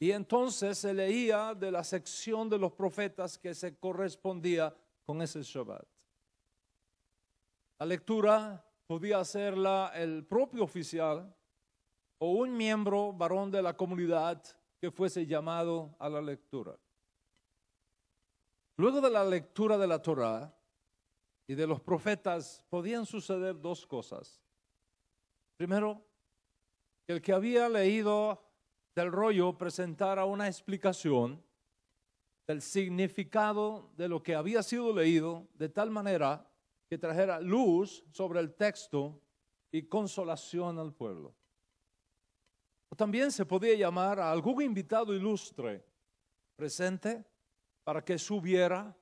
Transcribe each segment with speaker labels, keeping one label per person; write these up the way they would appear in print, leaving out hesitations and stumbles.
Speaker 1: Y entonces se leía de la sección de los profetas que se correspondía con ese Shabbat. La lectura podía hacerla el propio oficial o un miembro varón de la comunidad que fuese llamado a la lectura. Luego de la lectura de la Torá y de los profetas podían suceder dos cosas. Primero, que el que había leído del rollo presentara una explicación del significado de lo que había sido leído, de tal manera que trajera luz sobre el texto y consolación al pueblo. O también se podía llamar a algún invitado ilustre presente para que subiera,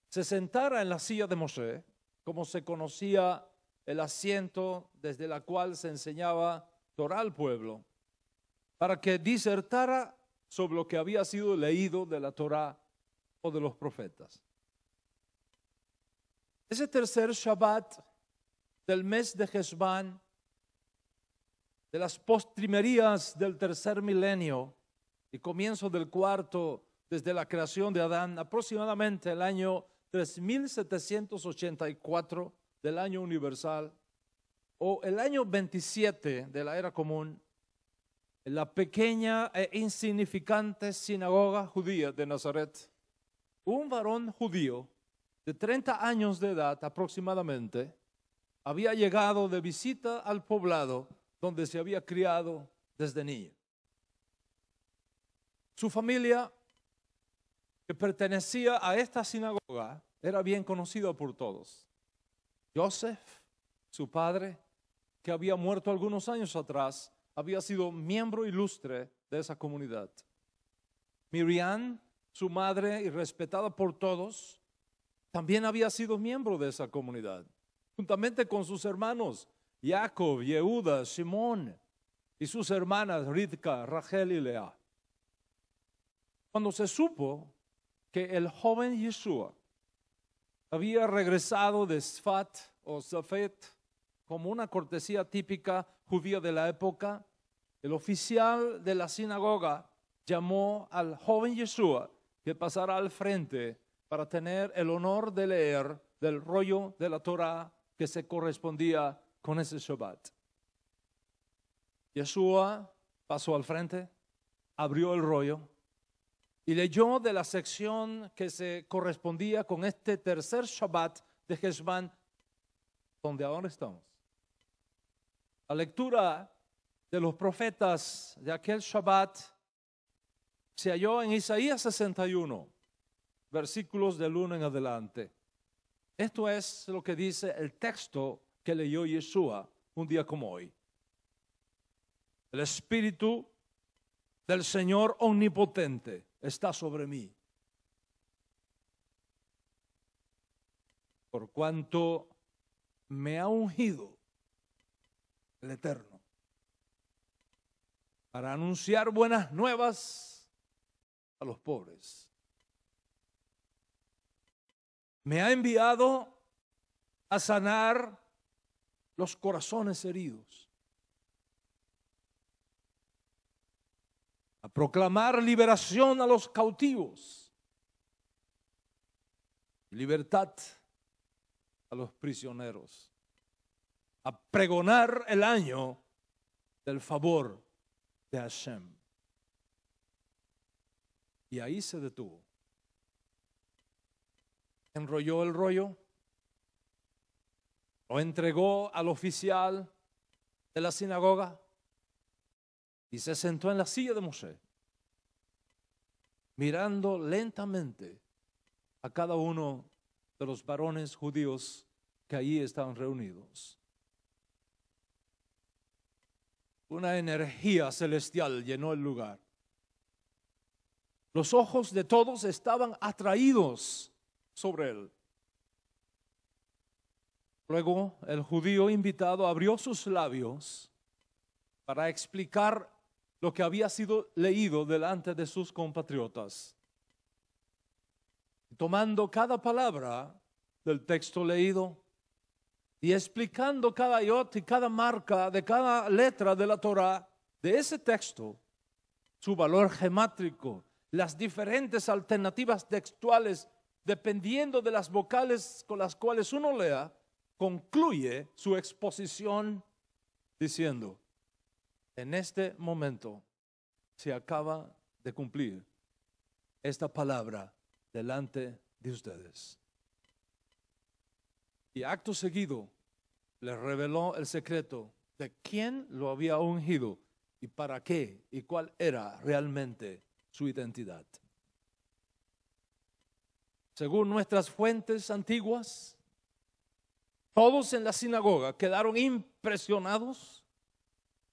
Speaker 1: se sentara en la silla de Moshe, como se conocía el asiento desde el cual se enseñaba Torá al pueblo, para que disertara sobre lo que había sido leído de la Torá o de los profetas. Ese tercer Shabbat del mes de Heshvan, de las postrimerías del tercer milenio y comienzo del cuarto desde la creación de Adán, aproximadamente el año 3784 del año universal, o el año 27 de la era común, en la pequeña e insignificante sinagoga judía de Nazaret, un varón judío de 30 años de edad aproximadamente había llegado de visita al poblado donde se había criado desde niño. Su familia, que pertenecía a esta sinagoga, era bien conocida por todos. Joseph, su padre, que había muerto algunos años atrás, había sido miembro ilustre de esa comunidad. Miriam, su madre y respetada por todos, también había sido miembro de esa comunidad, juntamente con sus hermanos Jacob, Yehuda, Simón y sus hermanas Ridka, Rachel y Lea. Cuando se supo que el joven Yeshua había regresado de Sfat o Safet como una cortesía típica judía de la época, el oficial de la sinagoga llamó al joven Yeshua que pasara al frente para tener el honor de leer del rollo de la Torá que se correspondía con ese Shabbat. Yeshua pasó al frente, abrió el rollo y leyó de la sección que se correspondía con este tercer Shabbat de Heshvan, donde ahora estamos. La lectura de los profetas de aquel Shabbat se halló en Isaías 61, versículos del 1 en adelante. Esto es lo que dice el texto que leyó Yeshua un día como hoy. El Espíritu del Señor Omnipotente está sobre mí, por cuanto me ha ungido el Eterno para anunciar buenas nuevas a los pobres. Me ha enviado a sanar los corazones heridos, a proclamar liberación a los cautivos, libertad a los prisioneros, a pregonar el año del favor de Hashem. Y ahí se detuvo. Enrolló el rollo, lo entregó al oficial de la sinagoga y se sentó en la silla de Moshe, mirando lentamente a cada uno de los varones judíos que allí estaban reunidos. Una energía celestial llenó el lugar. Los ojos de todos estaban atraídos sobre él. Luego el judío invitado abrió sus labios para explicar lo que había sido leído delante de sus compatriotas. Tomando cada palabra del texto leído y explicando cada iot y cada marca de cada letra de la Torá de ese texto, su valor gemátrico, las diferentes alternativas textuales, dependiendo de las vocales con las cuales uno lea, concluye su exposición diciendo: en este momento se acaba de cumplir esta palabra delante de ustedes. Y acto seguido les reveló el secreto de quién lo había ungido y para qué y cuál era realmente su identidad. Según nuestras fuentes antiguas, todos en la sinagoga quedaron impresionados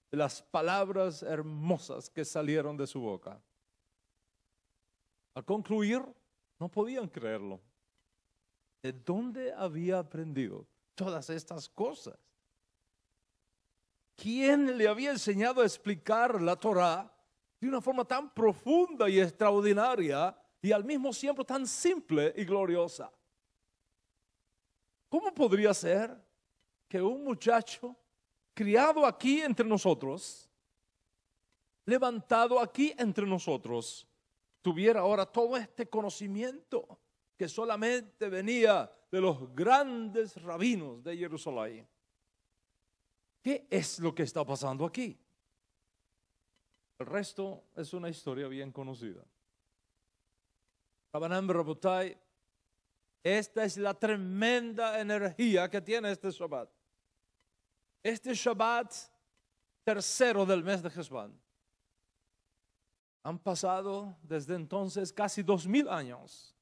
Speaker 1: de las palabras hermosas que salieron de su boca. Al concluir, no podían creerlo. ¿De dónde había aprendido todas estas cosas? ¿Quién le había enseñado a explicar la Torá de una forma tan profunda y extraordinaria y al mismo tiempo tan simple y gloriosa? ¿Cómo podría ser que un muchacho criado aquí entre nosotros, levantado aquí entre nosotros, tuviera ahora todo este conocimiento que solamente venía de los grandes rabinos de Jerusalén? ¿Qué es lo que está pasando aquí? El resto es una historia bien conocida. Rabbanan Rabotai, esta es la tremenda energía que tiene este Shabbat. Este Shabbat tercero del mes de Heshvan. Han pasado desde entonces casi 2000 años.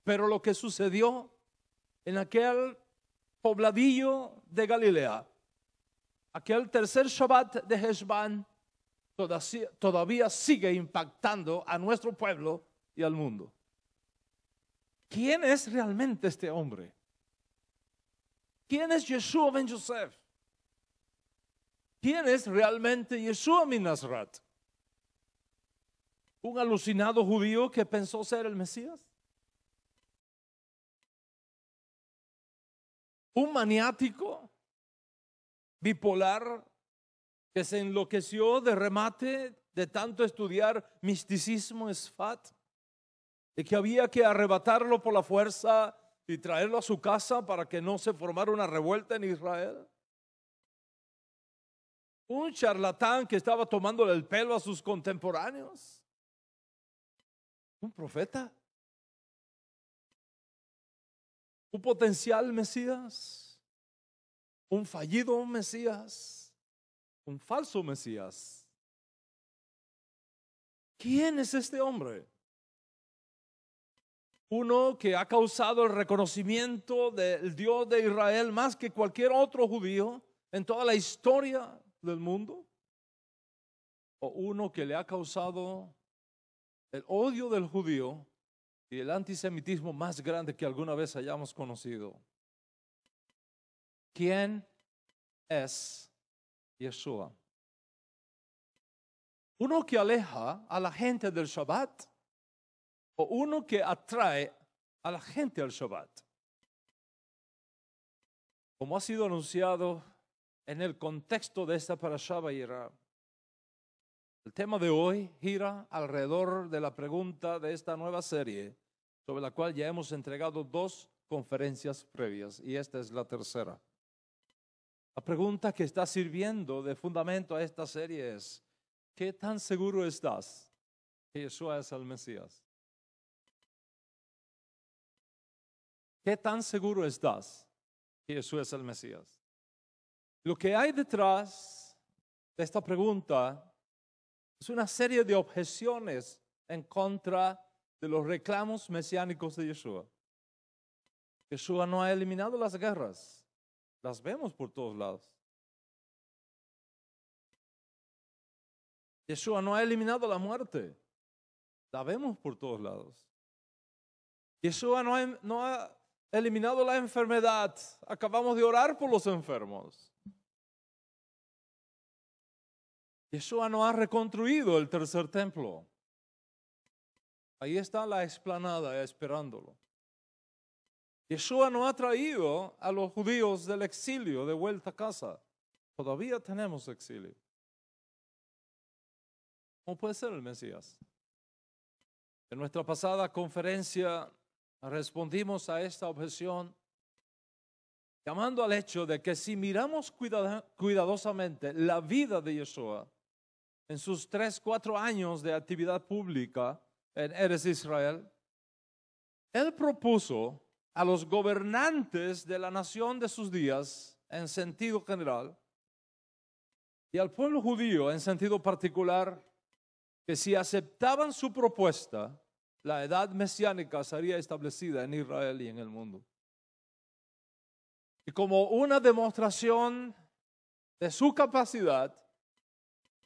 Speaker 1: Pero lo que sucedió en aquel pobladillo de Galilea, aquel tercer Shabbat de Heshvan, todavía sigue impactando a nuestro pueblo y al mundo. ¿Quién es realmente este hombre? ¿Quién es Yeshua ben Yosef? ¿Quién es realmente Yeshua min Nazaret? ¿Un alucinado judío que pensó ser el Mesías? ¿Un maniático bipolar que se enloqueció de remate de tanto estudiar misticismo Sfat y que había que arrebatarlo por la fuerza y traerlo a su casa para que no se formara una revuelta en Israel? ¿Un charlatán que estaba tomándole el pelo a sus contemporáneos? ¿Un profeta? ¿Un potencial Mesías? ¿Un fallido Mesías? ¿Un falso Mesías? ¿Quién es este hombre? Uno que ha causado el reconocimiento del Dios de Israel más que cualquier otro judío en toda la historia del mundo. O uno que le ha causado el odio del judío y el antisemitismo más grande que alguna vez hayamos conocido. ¿Quién es Yeshua? ¿Uno que aleja a la gente del Shabbat o uno que atrae a la gente al Shabbat? Como ha sido anunciado en el contexto de esta parashá Vayera, el tema de hoy gira alrededor de la pregunta de esta nueva serie, sobre la cual ya hemos entregado 2 conferencias previas y esta es la tercera. La pregunta que está sirviendo de fundamento a esta serie es: ¿qué tan seguro estás que Yeshua es el Mesías? ¿Qué tan seguro estás que Yeshua es el Mesías? Lo que hay detrás de esta pregunta es una serie de objeciones en contra de los reclamos mesiánicos de Yeshua. Yeshua no ha eliminado las guerras. Las vemos por todos lados. Yeshua no ha eliminado la muerte. La vemos por todos lados. Yeshua no ha eliminado la enfermedad. Acabamos de orar por los enfermos. Yeshua no ha reconstruido el tercer templo. Ahí está la explanada esperándolo. Yeshua no ha traído a los judíos del exilio de vuelta a casa. Todavía tenemos exilio. ¿Cómo puede ser el Mesías? En nuestra pasada conferencia respondimos a esta objeción llamando al hecho de que si miramos cuidadosamente la vida de Yeshua en sus 3-4 años de actividad pública en Eretz Israel, él propuso a los gobernantes de la nación de sus días en sentido general y al pueblo judío en sentido particular que si aceptaban su propuesta, la edad mesiánica sería establecida en Israel y en el mundo. Y como una demostración de su capacidad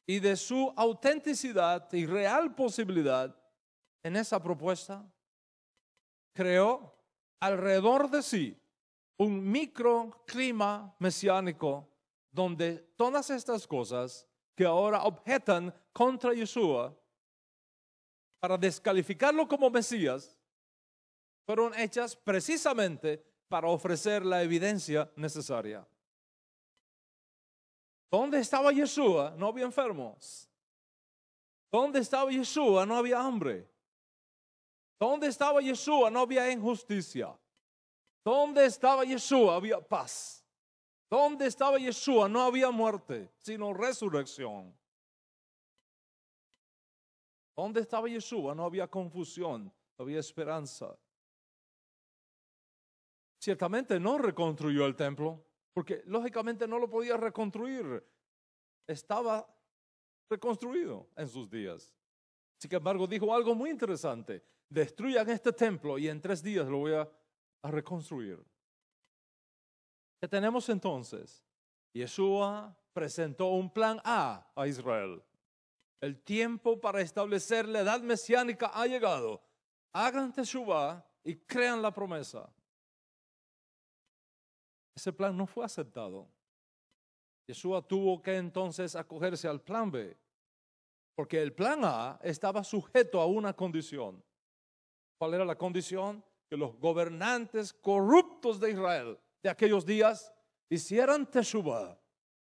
Speaker 1: y de su autenticidad y real posibilidad en esa propuesta, creó alrededor de sí un microclima mesiánico donde todas estas cosas que ahora objetan contra Yeshua para descalificarlo como Mesías fueron hechas precisamente para ofrecer la evidencia necesaria. ¿Dónde estaba Yeshua? No había enfermos. ¿Dónde estaba Yeshua? No había hambre. ¿Dónde estaba Yeshua? No había injusticia. ¿Dónde estaba Yeshua? Había paz. ¿Dónde estaba Yeshua? No había muerte, sino resurrección. ¿Dónde estaba Yeshua? No había confusión, había esperanza. Ciertamente no reconstruyó el templo, porque lógicamente no lo podía reconstruir. Estaba reconstruido en sus días. Sin embargo, dijo algo muy interesante: destruyan este templo y en 3 días lo voy a reconstruir. ¿Qué tenemos entonces? Yeshua presentó un plan A Israel. El tiempo para establecer la edad mesiánica ha llegado. Hagan teshuvá y crean la promesa. Ese plan no fue aceptado. Yeshua tuvo que entonces acogerse al plan B, porque el plan A estaba sujeto a una condición. ¿Cuál era la condición? Que los gobernantes corruptos de Israel de aquellos días hicieran teshuvá,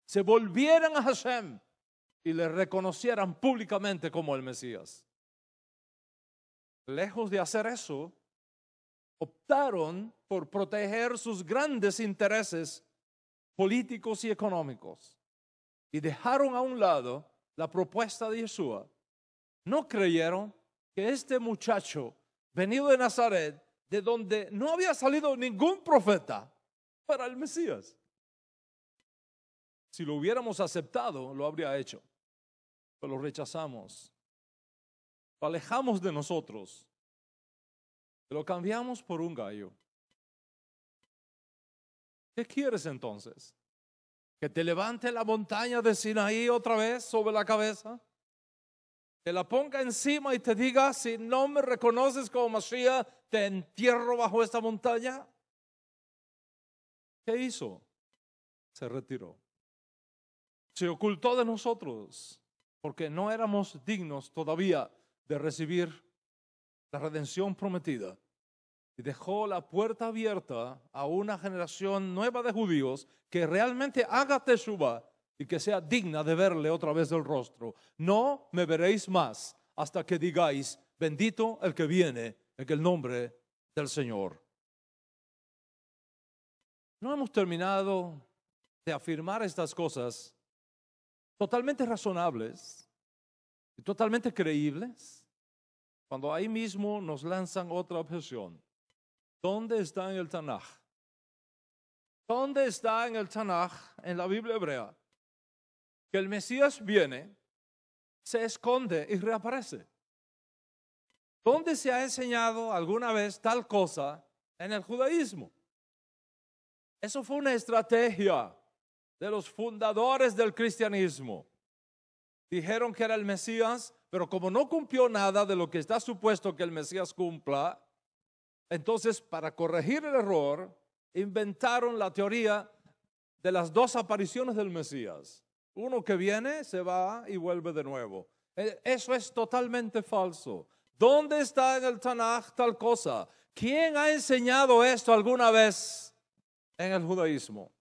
Speaker 1: se volvieran a Hashem y le reconocieran públicamente como el Mesías. Lejos de hacer eso, optaron por proteger sus grandes intereses políticos y económicos y dejaron a un lado la propuesta de Yeshua. No creyeron que este muchacho venido de Nazaret, de donde no había salido ningún profeta, fuera el Mesías. Si lo hubiéramos aceptado, lo habría hecho, pero lo rechazamos. Lo alejamos de nosotros. Lo cambiamos por un gallo. ¿Qué quieres entonces? ¿Que te levante la montaña de Sinaí otra vez sobre la cabeza? ¿Te la ponga encima y te diga, si no me reconoces como Mashiach, te entierro bajo esta montaña? ¿Qué hizo? Se retiró. Se ocultó de nosotros porque no éramos dignos todavía de recibir la redención prometida. Y dejó la puerta abierta a una generación nueva de judíos que realmente haga teshuvá y que sea digna de verle otra vez el rostro. No me veréis más hasta que digáis, bendito el que viene en el nombre del Señor. No hemos terminado de afirmar estas cosas totalmente razonables y totalmente creíbles cuando ahí mismo nos lanzan otra objeción. ¿Dónde está en el Tanaj? ¿Dónde está en el Tanaj, en la Biblia hebrea, que el Mesías viene, se esconde y reaparece? ¿Dónde se ha enseñado alguna vez tal cosa en el judaísmo? Eso fue una estrategia de los fundadores del cristianismo. Dijeron que era el Mesías, pero como no cumplió nada de lo que está supuesto que el Mesías cumpla, entonces para corregir el error, inventaron la teoría de las 2 apariciones del Mesías. Uno que viene, se va y vuelve de nuevo. Eso es totalmente falso. ¿Dónde está en el Tanaj tal cosa? ¿Quién ha enseñado esto alguna vez en el judaísmo?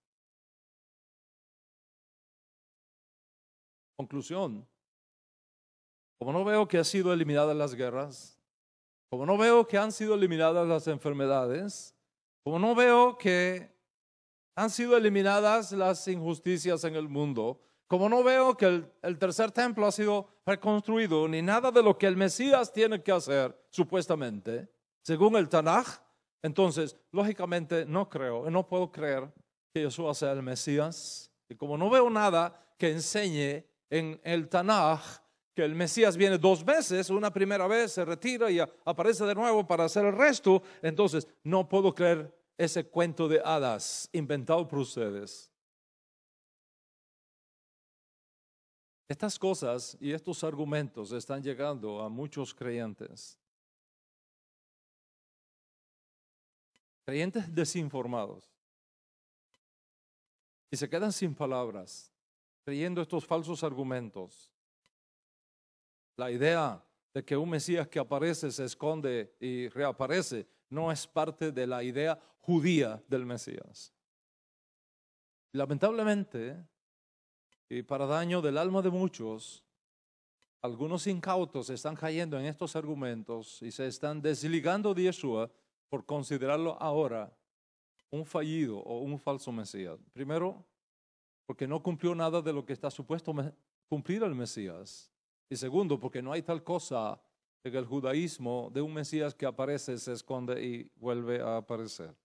Speaker 1: Conclusión: como no veo que han sido eliminadas las guerras, como no veo que han sido eliminadas las enfermedades, como no veo que han sido eliminadas las injusticias en el mundo, como no veo que el tercer templo ha sido reconstruido, ni nada de lo que el Mesías tiene que hacer, supuestamente, según el Tanaj, entonces, lógicamente, no puedo creer que Yeshua sea el Mesías. Y como no veo nada que enseñe en el Tanaj que el Mesías viene 2 veces, una primera vez se retira y aparece de nuevo para hacer el resto, entonces no puedo creer ese cuento de hadas inventado por ustedes. Estas cosas y estos argumentos están llegando a muchos creyentes. Creyentes desinformados. Y se quedan sin palabras, creyendo estos falsos argumentos. La idea de que un Mesías que aparece, se esconde y reaparece, no es parte de la idea judía del Mesías. Lamentablemente, y para daño del alma de muchos, algunos incautos están cayendo en estos argumentos y se están desligando de Yeshua por considerarlo ahora un fallido o un falso Mesías. Primero, porque no cumplió nada de lo que está supuesto cumplir el Mesías. Y segundo, porque no hay tal cosa en el judaísmo de un Mesías que aparece, se esconde y vuelve a aparecer.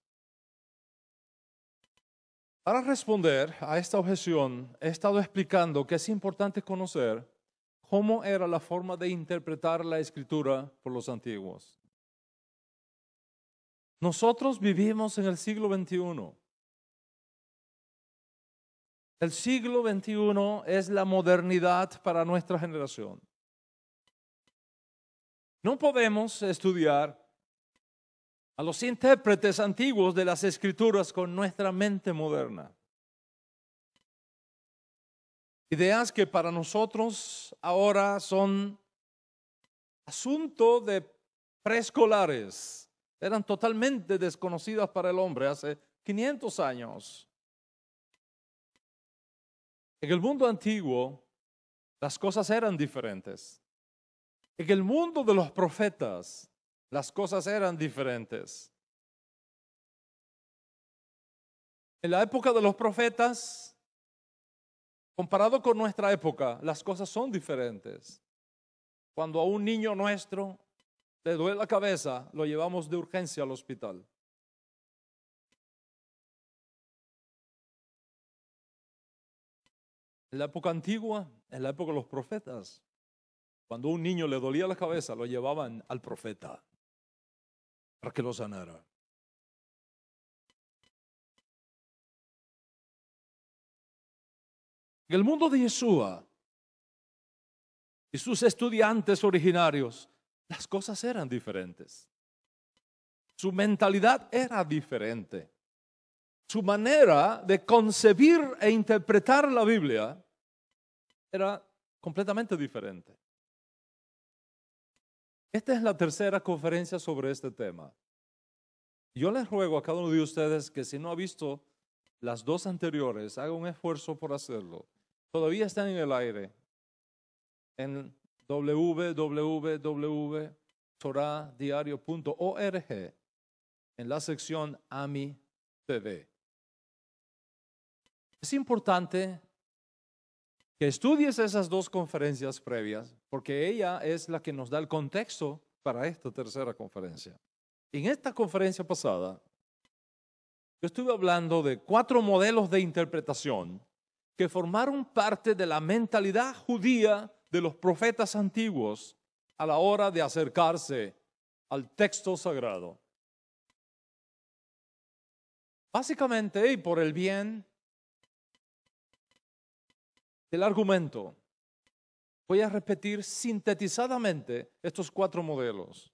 Speaker 1: Para responder a esta objeción, he estado explicando que es importante conocer cómo era la forma de interpretar la Escritura por los antiguos. Nosotros vivimos en el siglo XXI. El siglo XXI es la modernidad para nuestra generación. No podemos estudiar a los intérpretes antiguos de las Escrituras con nuestra mente moderna. Ideas que para nosotros ahora son asunto de preescolares. Eran totalmente desconocidas para el hombre hace 500 años. En el mundo antiguo, las cosas eran diferentes. En el mundo de los profetas, las cosas eran diferentes. En la época de los profetas, comparado con nuestra época, las cosas son diferentes. Cuando a un niño nuestro le duele la cabeza, lo llevamos de urgencia al hospital. En la época antigua, en la época de los profetas, cuando a un niño le dolía la cabeza, lo llevaban al profeta para que lo sanara. En el mundo de Yeshua y sus estudiantes originarios, las cosas eran diferentes. Su mentalidad era diferente. Su manera de concebir e interpretar la Biblia era completamente diferente. Esta es la tercera conferencia sobre este tema. Yo les ruego a cada uno de ustedes que si no ha visto las 2 anteriores, haga un esfuerzo por hacerlo. Todavía están en el aire. En www.toradiario.org, en la sección AMI TV. Es importante que estudies esas 2 conferencias previas, porque ella es la que nos da el contexto para esta tercera conferencia. En esta conferencia pasada, yo estuve hablando de 4 modelos de interpretación que formaron parte de la mentalidad judía de los profetas antiguos a la hora de acercarse al texto sagrado. Básicamente, y por el bien del argumento, voy a repetir sintetizadamente estos 4 modelos.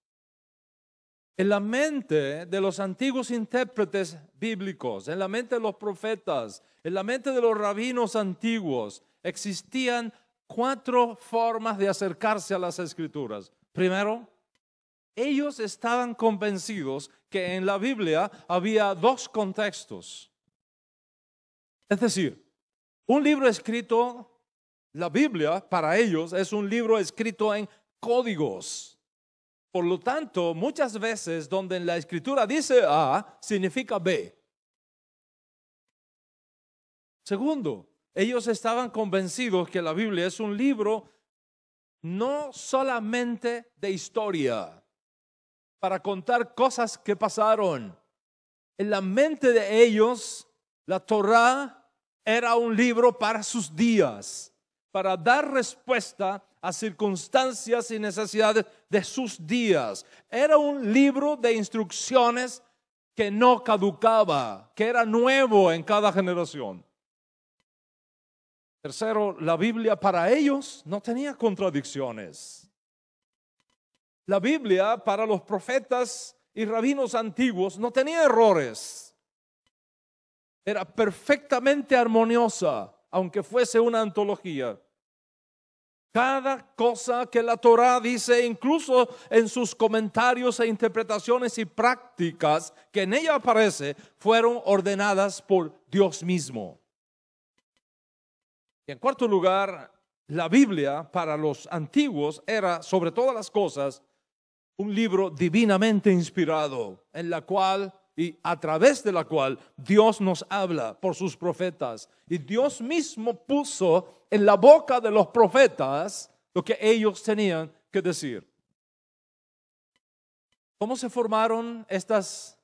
Speaker 1: En la mente de los antiguos intérpretes bíblicos, en la mente de los profetas, en la mente de los rabinos antiguos, existían 4 formas de acercarse a las Escrituras. Primero, ellos estaban convencidos que en la Biblia había 2 contextos. Es decir, un libro escrito La Biblia para ellos es un libro escrito en códigos. Por lo tanto, muchas veces donde en la escritura dice A, significa B. Segundo, ellos estaban convencidos que la Biblia es un libro no solamente de historia, para contar cosas que pasaron. En la mente de ellos, la Torá era un libro para sus días, para dar respuesta a circunstancias y necesidades de sus días. Era un libro de instrucciones que no caducaba, que era nuevo en cada generación. Tercero, la Biblia para ellos no tenía contradicciones. La Biblia para los profetas y rabinos antiguos no tenía errores. Era perfectamente armoniosa, aunque fuese una antología. Cada cosa que la Torá dice, incluso en sus comentarios e interpretaciones y prácticas que en ella aparece, fueron ordenadas por Dios mismo. Y en cuarto lugar, la Biblia para los antiguos era, sobre todas las cosas, un libro divinamente inspirado, en la cual y a través de la cual Dios nos habla por sus profetas. Y Dios mismo puso en la boca de los profetas lo que ellos tenían que decir. ¿Cómo se formaron estas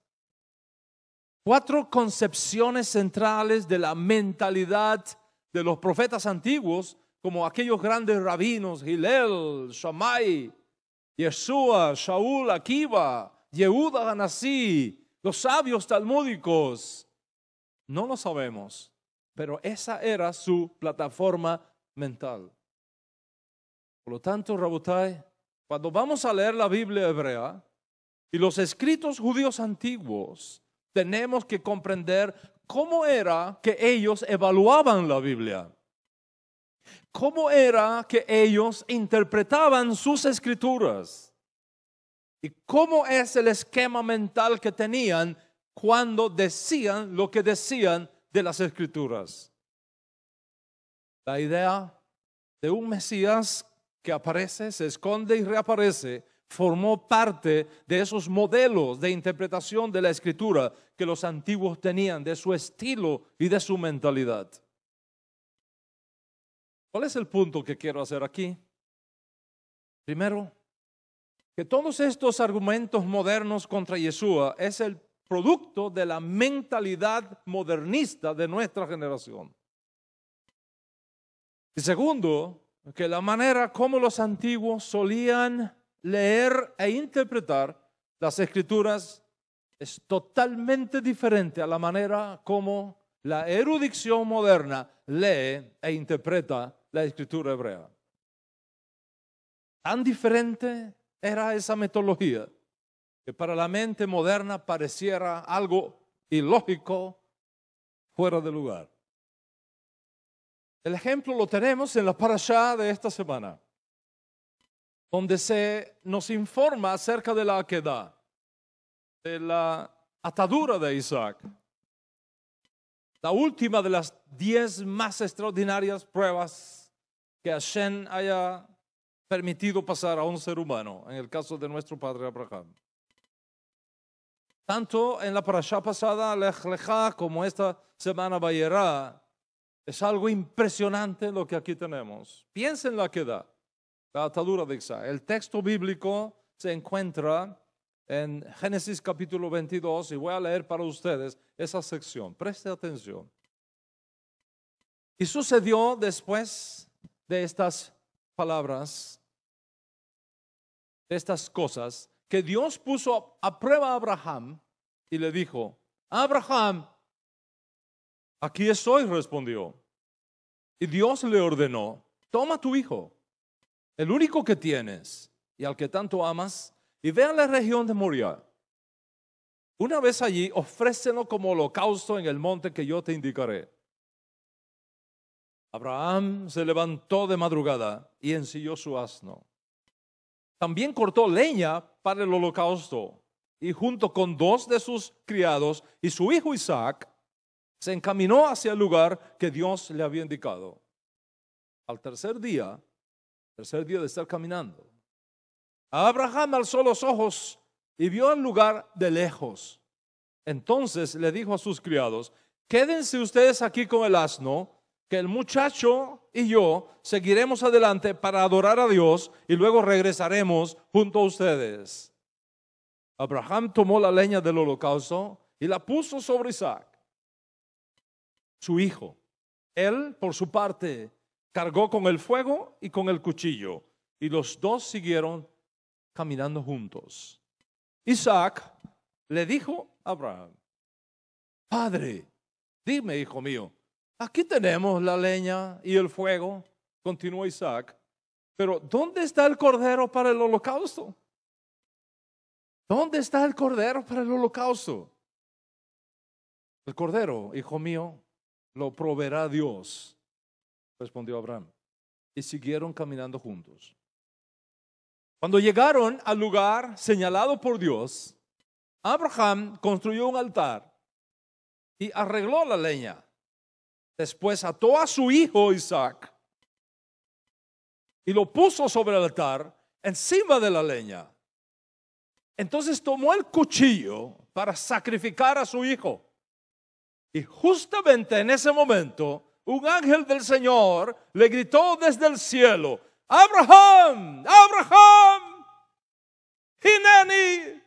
Speaker 1: 4 concepciones centrales de la mentalidad de los profetas antiguos, como aquellos grandes rabinos, Hillel, Shammai, Yeshua, Shaul, Akiva, Yehuda Hanasí, los sabios talmúdicos? No lo sabemos, pero esa era su plataforma mental. Por lo tanto, Rabotai, cuando vamos a leer la Biblia hebrea y los escritos judíos antiguos, tenemos que comprender cómo era que ellos evaluaban la Biblia. ¿Cómo era que ellos interpretaban sus escrituras? ¿Y cómo es el esquema mental que tenían cuando decían lo que decían de las escrituras? La idea de un Mesías que aparece, se esconde y reaparece, formó parte de esos modelos de interpretación de la escritura que los antiguos tenían, de su estilo y de su mentalidad. ¿Cuál es el punto que quiero hacer aquí? Primero, que todos estos argumentos modernos contra Yeshua es el producto de la mentalidad modernista de nuestra generación. Y segundo, que la manera como los antiguos solían leer e interpretar las escrituras es totalmente diferente a la manera como la erudición moderna lee e interpreta la escritura hebrea. Tan diferente era esa metodología que para la mente moderna pareciera algo ilógico, fuera de lugar. El ejemplo lo tenemos en la parashá de esta semana, donde se nos informa acerca de la Akedah, de la atadura de Isaac. La última de las 10 más extraordinarias pruebas que Hashem haya permitido pasar a un ser humano, en el caso de nuestro padre Abraham. Tanto en la parashá pasada, Lech Lechá, como esta semana Vayera, es algo impresionante lo que aquí tenemos. Piensen la Akedah, la atadura de Isaac. El texto bíblico se encuentra en Génesis capítulo 22 y voy a leer para ustedes esa sección. Preste atención. Y sucedió después de estas palabras, de estas cosas, que Dios puso a prueba a Abraham y le dijo: Abraham, aquí estoy, respondió. Y Dios le ordenó: toma tu hijo, el único que tienes y al que tanto amas, y ve a la región de Moria. Una vez allí, ofrécelo como holocausto en el monte que yo te indicaré. Abraham se levantó de madrugada y ensilló su asno. También cortó leña para el holocausto y junto con 2 de sus criados y su hijo Isaac, se encaminó hacia el lugar que Dios le había indicado. Al tercer día de estar caminando, Abraham alzó los ojos y vio el lugar de lejos. Entonces le dijo a sus criados: quédense ustedes aquí con el asno, que el muchacho y yo seguiremos adelante para adorar a Dios y luego regresaremos junto a ustedes. Abraham tomó la leña del holocausto y la puso sobre Isaac, su hijo. Él, por su parte, cargó con el fuego y con el cuchillo, y los dos siguieron caminando juntos. Isaac le dijo a Abraham: Padre, dime, hijo mío, aquí tenemos la leña y el fuego, continuó Isaac, pero ¿dónde está el cordero para el holocausto? ¿Dónde está el cordero para el holocausto? El cordero, hijo mío, lo proveerá Dios, respondió Abraham. Y siguieron caminando juntos. Cuando llegaron al lugar señalado por Dios, Abraham construyó un altar y arregló la leña. Después ató a su hijo Isaac y lo puso sobre el altar encima de la leña. Entonces tomó el cuchillo para sacrificar a su hijo. Y justamente en ese momento, un ángel del Señor le gritó desde el cielo: Abraham, Abraham, Hineni.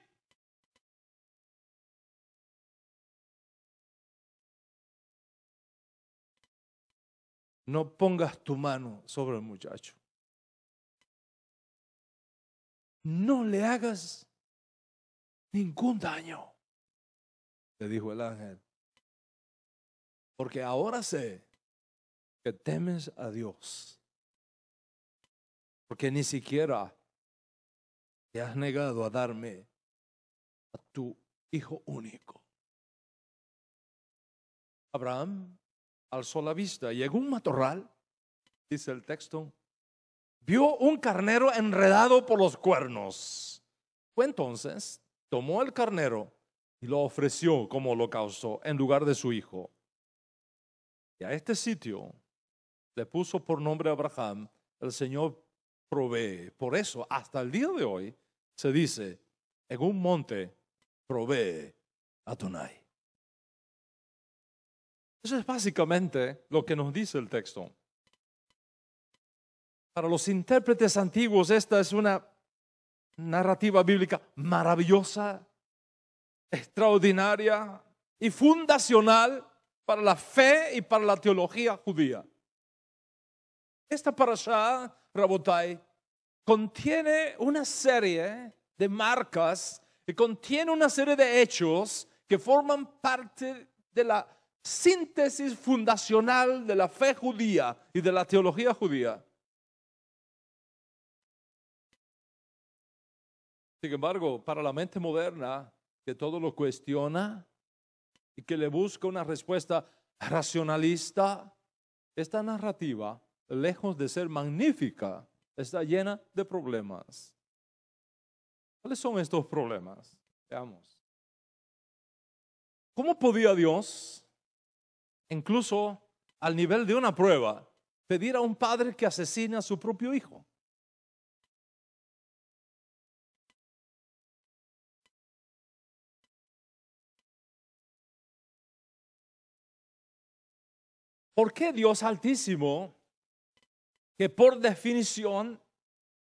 Speaker 1: No pongas tu mano sobre el muchacho. No le hagas ningún daño, le dijo el ángel, porque ahora sé que temes a Dios, porque ni siquiera te has negado a darme a tu hijo único. Abraham alzó la vista y en un matorral, dice el texto, vio un carnero enredado por los cuernos. Fue entonces, tomó el carnero y lo ofreció como holocausto en lugar de su hijo. Y a este sitio le puso por nombre Abraham: el Señor provee. Por eso, hasta el día de hoy, se dice: en un monte provee Adonai. Eso es básicamente lo que nos dice el texto. Para los intérpretes antiguos, esta es una narrativa bíblica maravillosa, extraordinaria y fundacional para la fe y para la teología judía. Esta parashá, Rabotai, contiene una serie de marcas y contiene una serie de hechos que forman parte de la síntesis fundacional de la fe judía y de la teología judía. Sin embargo, para la mente moderna, que todo lo cuestiona y que le busca una respuesta racionalista, esta narrativa, lejos de ser magnífica, está llena de problemas. ¿Cuáles son estos problemas? Veamos. ¿Cómo podía Dios, incluso al nivel de una prueba, pedir a un padre que asesine a su propio hijo? ¿Por qué Dios Altísimo, que por definición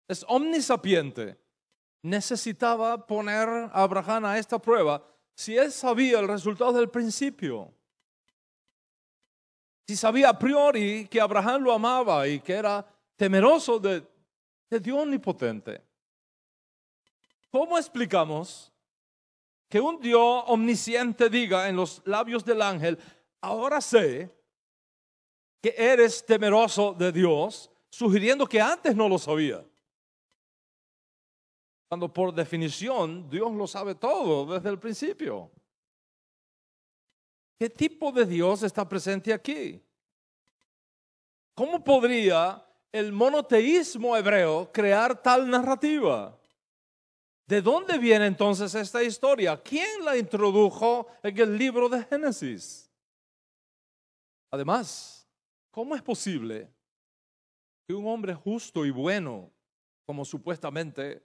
Speaker 1: es omnisapiente, necesitaba poner a Abraham a esta prueba si él sabía el resultado del principio? Si sabía a priori que Abraham lo amaba y que era temeroso de Dios omnipotente. ¿Cómo explicamos que un Dios omnisciente diga en los labios del ángel: ahora sé que eres temeroso de Dios, sugiriendo que antes no lo sabía? Cuando por definición Dios lo sabe todo desde el principio. ¿Qué tipo de Dios está presente aquí? ¿Cómo podría el monoteísmo hebreo crear tal narrativa? ¿De dónde viene entonces esta historia? ¿Quién la introdujo en el libro de Génesis? Además, ¿cómo es posible que un hombre justo y bueno, como supuestamente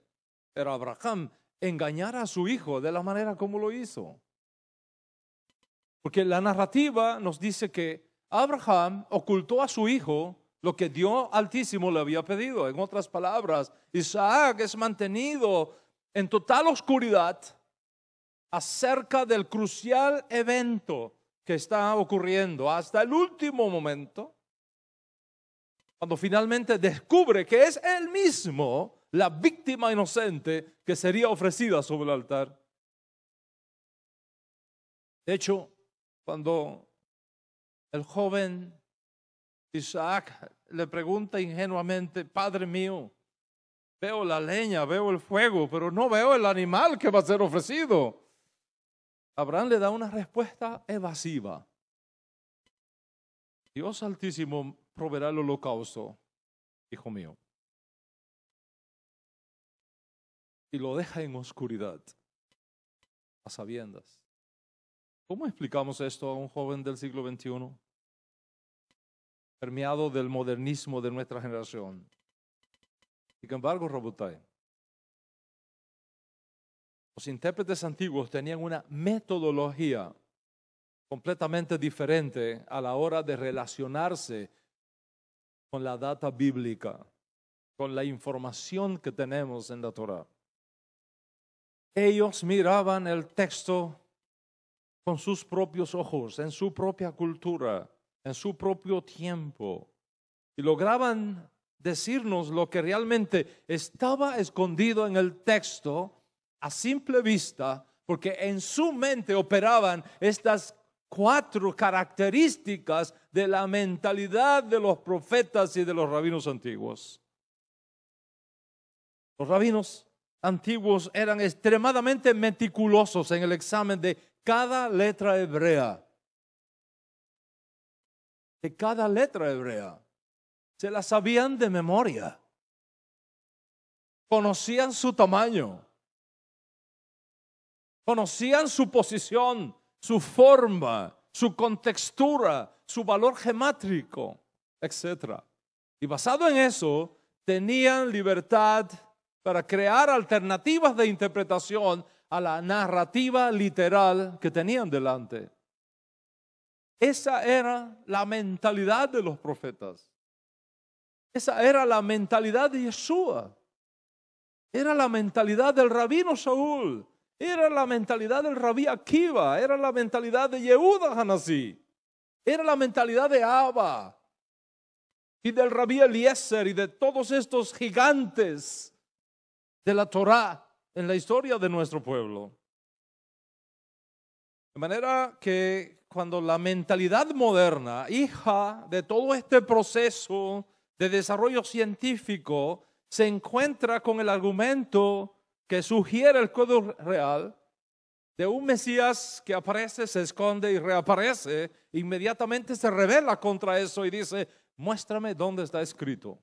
Speaker 1: era Abraham, engañara a su hijo de la manera como lo hizo? Porque la narrativa nos dice que Abraham ocultó a su hijo lo que Dios Altísimo le había pedido. En otras palabras, Isaac es mantenido en total oscuridad acerca del crucial evento que está ocurriendo hasta el último momento, cuando finalmente descubre que es él mismo la víctima inocente que sería ofrecida sobre el altar. De hecho, cuando el joven Isaac le pregunta ingenuamente: Padre mío, veo la leña, veo el fuego, pero no veo el animal que va a ser ofrecido, Abraham le da una respuesta evasiva: Dios Altísimo proveerá el holocausto, hijo mío. Y lo deja en oscuridad, a sabiendas. ¿Cómo explicamos esto a un joven del siglo XXI, permeado del modernismo de nuestra generación? Sin embargo, Rabotai, los intérpretes antiguos tenían una metodología completamente diferente a la hora de relacionarse con la data bíblica, con la información que tenemos en la Torá. Ellos miraban el texto con sus propios ojos, en su propia cultura, en su propio tiempo, y lograban decirnos lo que realmente estaba escondido en el texto a simple vista, porque en su mente operaban estas 4 características de la mentalidad de los profetas y de los rabinos antiguos. Los rabinos antiguos eran extremadamente meticulosos en el examen de cada letra hebrea. De cada letra hebrea. Se la sabían de memoria. Conocían su tamaño. Conocían su posición, su forma, su contextura, su valor gemátrico, etc. Y basado en eso, tenían libertad para crear alternativas de interpretación a la narrativa literal que tenían delante. Esa era la mentalidad de los profetas. Esa era la mentalidad de Yeshua. Era la mentalidad del rabino Saúl. Era la mentalidad del rabí Akiva. Era la mentalidad de Yehuda Hanasí. Era la mentalidad de Abba y del rabí Eliezer y de todos estos gigantes de la Torá en la historia de nuestro pueblo. De manera que cuando la mentalidad moderna, hija de todo este proceso de desarrollo científico, se encuentra con el argumento que sugiere el Código Real de un Mesías que aparece, se esconde y reaparece, inmediatamente se revela contra eso y dice: muéstrame dónde está escrito.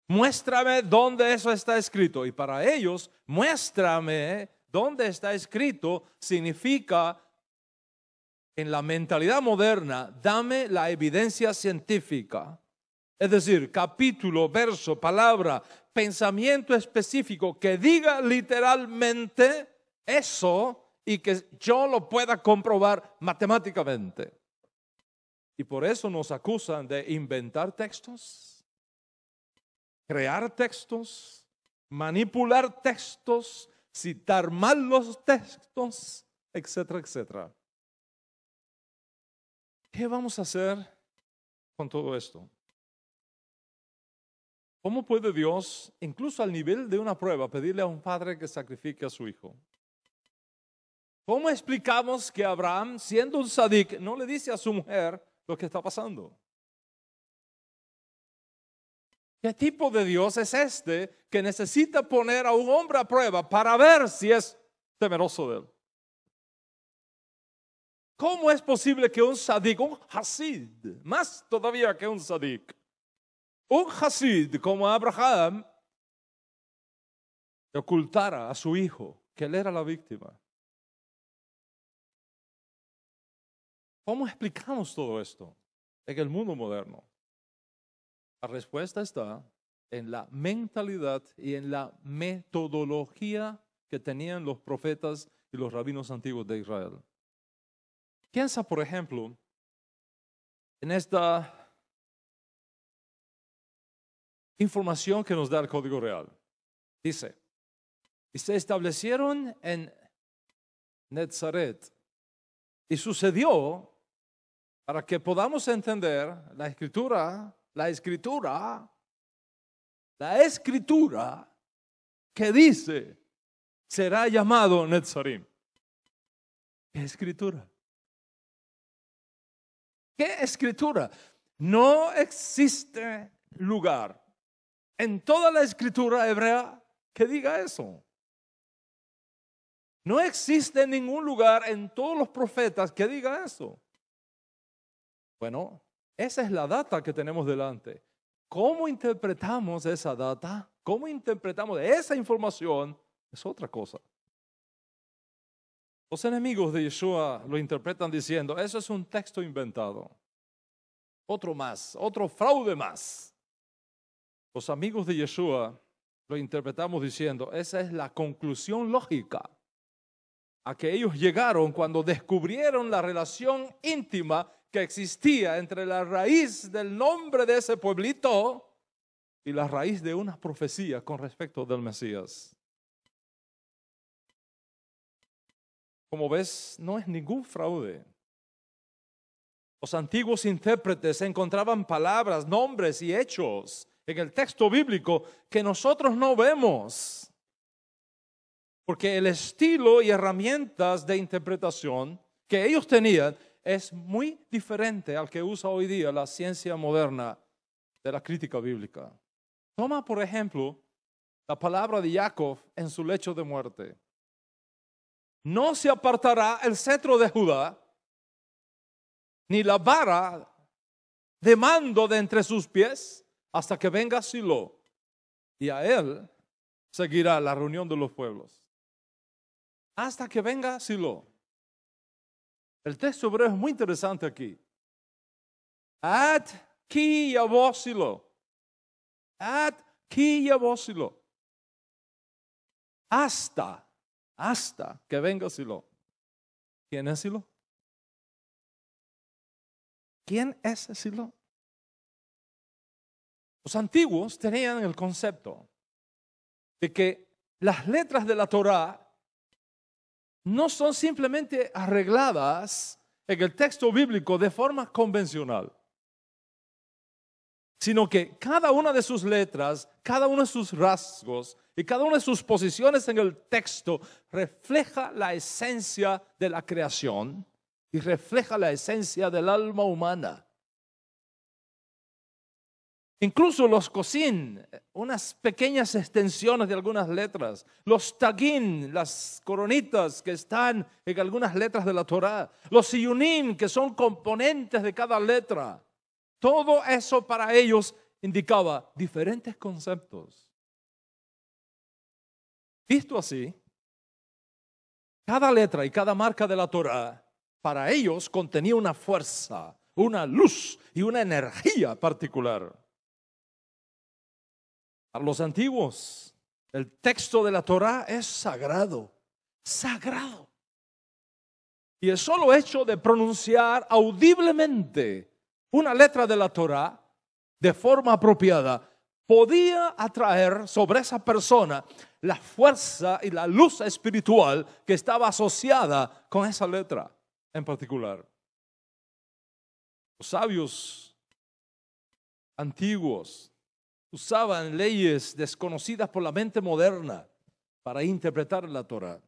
Speaker 1: Muéstrame dónde eso está escrito. Y para ellos, muéstrame dónde está escrito significa, en la mentalidad moderna, dame la evidencia científica. Es decir, capítulo, verso, palabra, pensamiento específico que diga literalmente eso y que yo lo pueda comprobar matemáticamente. Y por eso nos acusan de inventar textos, crear textos, manipular textos, citar mal los textos, etcétera, etcétera. ¿Qué vamos a hacer con todo esto? ¿Cómo puede Dios, incluso al nivel de una prueba, pedirle a un padre que sacrifique a su hijo? ¿Cómo explicamos que Abraham, siendo un sadik, no le dice a su mujer lo que está pasando? ¿Qué tipo de Dios es este que necesita poner a un hombre a prueba para ver si es temeroso de él? ¿Cómo es posible que un sadik, un hasid, más todavía que un sadik, un hasid como Abraham, ocultara a su hijo que él era la víctima? ¿Cómo explicamos todo esto en el mundo moderno? La respuesta está en la mentalidad y en la metodología que tenían los profetas y los rabinos antiguos de Israel. Piensa, por ejemplo, en esta información que nos da el Código Real. Dice, y se establecieron en Nazaret. Y sucedió, para que podamos entender la escritura que dice, será llamado Netzarim. ¿Qué escritura? ¿Qué escritura? No existe lugar en toda la escritura hebrea que diga eso. No existe ningún lugar en todos los profetas que diga eso. Bueno, esa es la data que tenemos delante. ¿Cómo interpretamos esa data? ¿Cómo interpretamos esa información? Es otra cosa. Los enemigos de Yeshua lo interpretan diciendo, eso es un texto inventado. Otro más, otro fraude más. Los amigos de Yeshua lo interpretamos diciendo, esa es la conclusión lógica a que ellos llegaron cuando descubrieron la relación íntima que existía entre la raíz del nombre de ese pueblito y la raíz de una profecía con respecto del Mesías. Como ves, no es ningún fraude. Los antiguos intérpretes encontraban palabras, nombres y hechos en el texto bíblico que nosotros no vemos. Porque el estilo y herramientas de interpretación que ellos tenían es muy diferente al que usa hoy día la ciencia moderna de la crítica bíblica. Toma, por ejemplo, la palabra de Jacob en su lecho de muerte. No se apartará el cetro de Judá, ni la vara de mando de entre sus pies, hasta que venga Silo, y a él seguirá la reunión de los pueblos. Hasta que venga Silo. El texto hebreo es muy interesante aquí. Ad ki yavo Silo. Ad ki yavo Silo. Hasta que venga Silo. ¿Quién es Silo? ¿Quién es Silo? Los antiguos tenían el concepto de que las letras de la Torá no son simplemente arregladas en el texto bíblico de forma convencional, sino que cada una de sus letras, cada uno de sus rasgos y cada una de sus posiciones en el texto refleja la esencia de la creación y refleja la esencia del alma humana. Incluso los cosin, unas pequeñas extensiones de algunas letras, los tagin, las coronitas que están en algunas letras de la Torá, los siyunim, que son componentes de cada letra, todo eso para ellos indicaba diferentes conceptos. Visto así, cada letra y cada marca de la Torá para ellos contenía una fuerza, una luz y una energía particular. Para los antiguos, el texto de la Torá es sagrado, sagrado. Y el solo hecho de pronunciar audiblemente una letra de la Torá de forma apropiada podía atraer sobre esa persona la fuerza y la luz espiritual que estaba asociada con esa letra en particular. Los sabios antiguos usaban leyes desconocidas por la mente moderna para interpretar la Torá.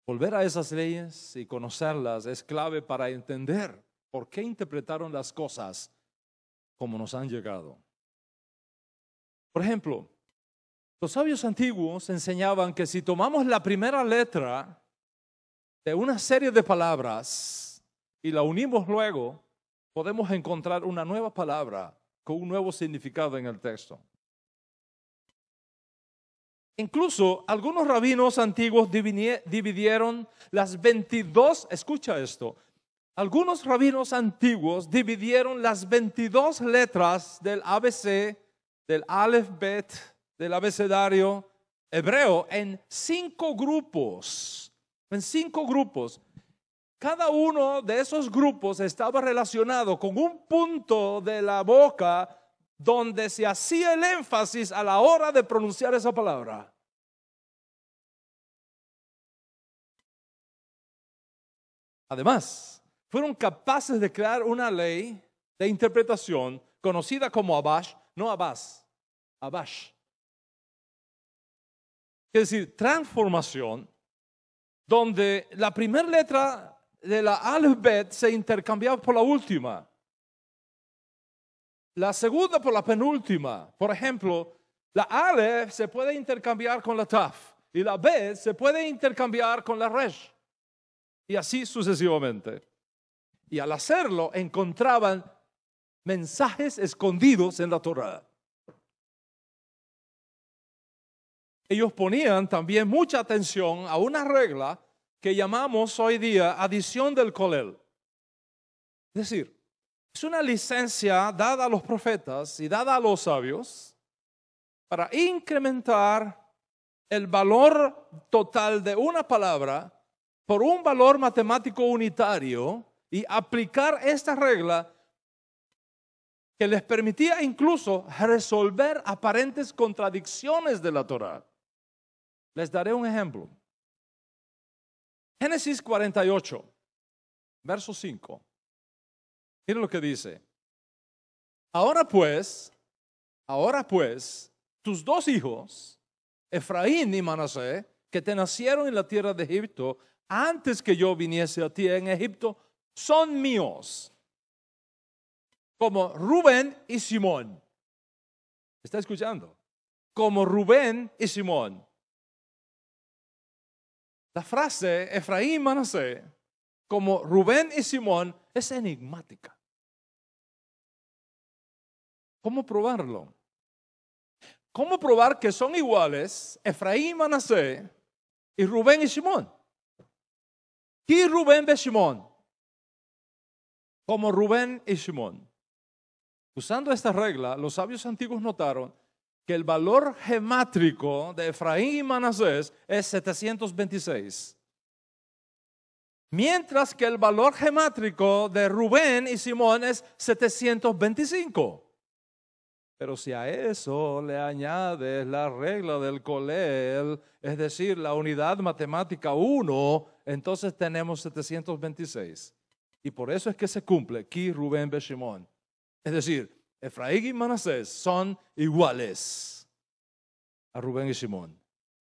Speaker 1: Volver a esas leyes y conocerlas es clave para entender por qué interpretaron las cosas como nos han llegado. Por ejemplo, los sabios antiguos enseñaban que si tomamos la primera letra de una serie de palabras y la unimos luego, podemos encontrar una nueva palabra con un nuevo significado en el texto. Incluso algunos rabinos antiguos dividieron las 22, escucha esto, algunos rabinos antiguos dividieron las 22 letras del ABC, del Aleph Bet, del abecedario hebreo en 5 grupos. En 5 grupos. Cada uno de esos grupos estaba relacionado con un punto de la boca donde se hacía el énfasis a la hora de pronunciar esa palabra. Además, fueron capaces de crear una ley de interpretación conocida como Abash, no Abbas, Abash. Es decir, transformación, donde la primera letra de la Aleph Bet se intercambiaba por la última. La segunda por la penúltima. Por ejemplo, la Aleph se puede intercambiar con la Taf y la Bet se puede intercambiar con la Resh. Y así sucesivamente. Y al hacerlo encontraban mensajes escondidos en la Torá. Ellos ponían también mucha atención a una regla que llamamos hoy día adición del Kolel. Es decir, es una licencia dada a los profetas y dada a los sabios para incrementar el valor total de una palabra por un valor matemático unitario y aplicar esta regla que les permitía incluso resolver aparentes contradicciones de la Torá. Les daré un ejemplo. Génesis 48, verso 5. Miren lo que dice. Ahora pues, tus 2 hijos, Efraín y Manasés, que te nacieron en la tierra de Egipto, antes que yo viniese a ti en Egipto, son míos, como Rubén y Simón. ¿Está escuchando? Como Rubén y Simón. La frase Efraín y Manasés, como Rubén y Simón, es enigmática. ¿Cómo probarlo? ¿Cómo probar que son iguales Efraín y Manasés y Rubén y Simón? ¿Qué Rubén de Simón? Como Rubén y Simón. Usando esta regla, los sabios antiguos notaron que el valor gemátrico de Efraín y Manasés es 726. Mientras que el valor gemátrico de Rubén y Simón es 725. Pero si a eso le añades la regla del Kolel, es decir, la unidad matemática 1, entonces tenemos 726. Y por eso es que se cumple Ki Rubén be Shimón. Es decir, Efraín y Manasés son iguales a Rubén y Simón.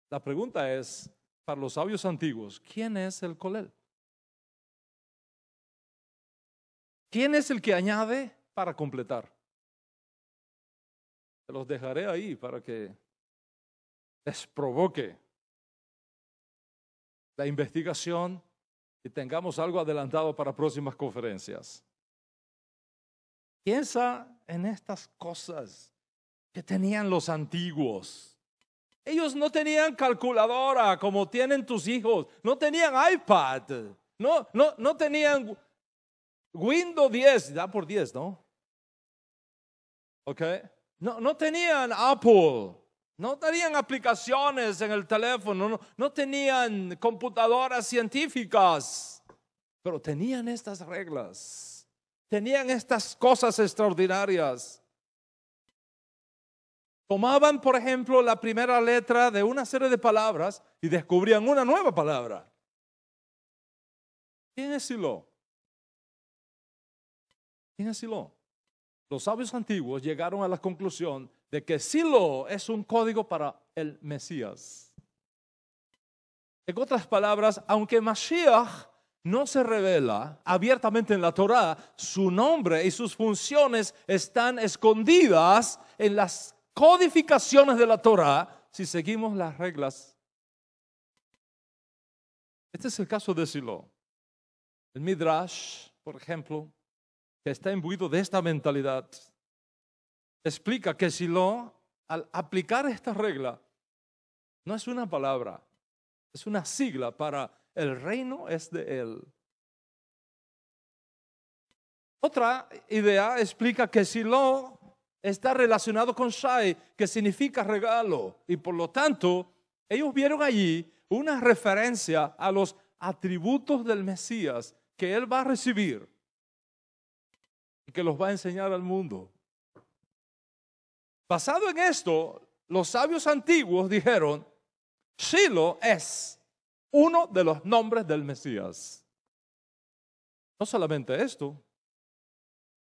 Speaker 1: La pregunta es, para los sabios antiguos, ¿quién es el Kolel? ¿Quién es el que añade para completar? Se los dejaré ahí para que les provoque la investigación y tengamos algo adelantado para próximas conferencias. Piensa en estas cosas que tenían los antiguos. Ellos no tenían calculadora como tienen tus hijos, no tenían iPad, no tenían Windows 10, da por 10, ¿no? ¿Ok? No tenían Apple, no tenían aplicaciones en el teléfono, no tenían computadoras científicas, pero tenían estas reglas, tenían estas cosas extraordinarias. Tomaban, por ejemplo, la primera letra de una serie de palabras y descubrían una nueva palabra. ¿Quién es Silo? ¿Quién es Silo? Los sabios antiguos llegaron a la conclusión de que Silo es un código para el Mesías. En otras palabras, aunque Mashiach no se revela abiertamente en la Torá, su nombre y sus funciones están escondidas en las codificaciones de la Torá si seguimos las reglas. Este es el caso de Silo. El Midrash, por ejemplo, que está imbuido de esta mentalidad, explica que Silo, al aplicar esta regla, no es una palabra, es una sigla para el reino es de él. Otra idea explica que Shiloh está relacionado con Shai, que significa regalo. Y por lo tanto, ellos vieron allí una referencia a los atributos del Mesías que él va a recibir y que los va a enseñar al mundo. Basado en esto, los sabios antiguos dijeron, Shiloh es uno de los nombres del Mesías. No solamente esto,